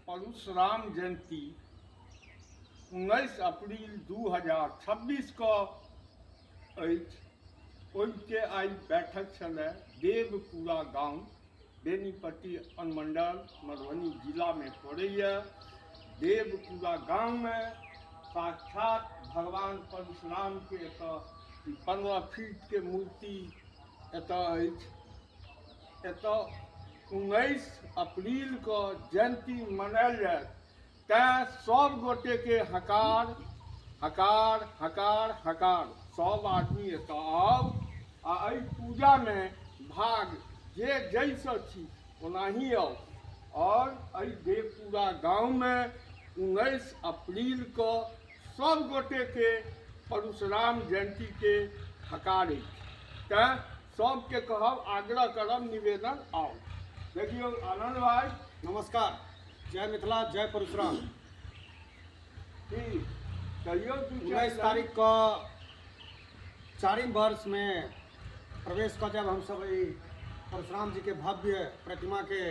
परशुराम जयंती 19 अप्रैल 2026 को ओइके आई बैठक छलै देवपुरा गांव बेनीपट्टी अनुमंडल मधुबनी जिला में पड़ैया। देवपुरा गांव में साक्षात भगवान परशुराम के 15 फीट के मूर्ति एतऽ 19 अप्रैल को जयंती मनायल जाए। तैं सब गोटे के हकार हकार हकार हकार सब आदमी एतऽ आउ आ एहि पूजा में भाग जे जैसे छी ओनाही आउ। और एहि देवपुरा गांव में 19 अप्रैल को सब गोटे के परशुराम जयंती के हकार अछि। तैं सबके कहब, आग्रह करब, निवेदन आओ। देखियो आनंद भाई, नमस्कार। जय मिथिला, जय परशुराम। ठीक कहियो 19 तारीख को 4वीं वर्ष में प्रवेश कर जब हम सब परशुराम जी के भव्य प्रतिमा के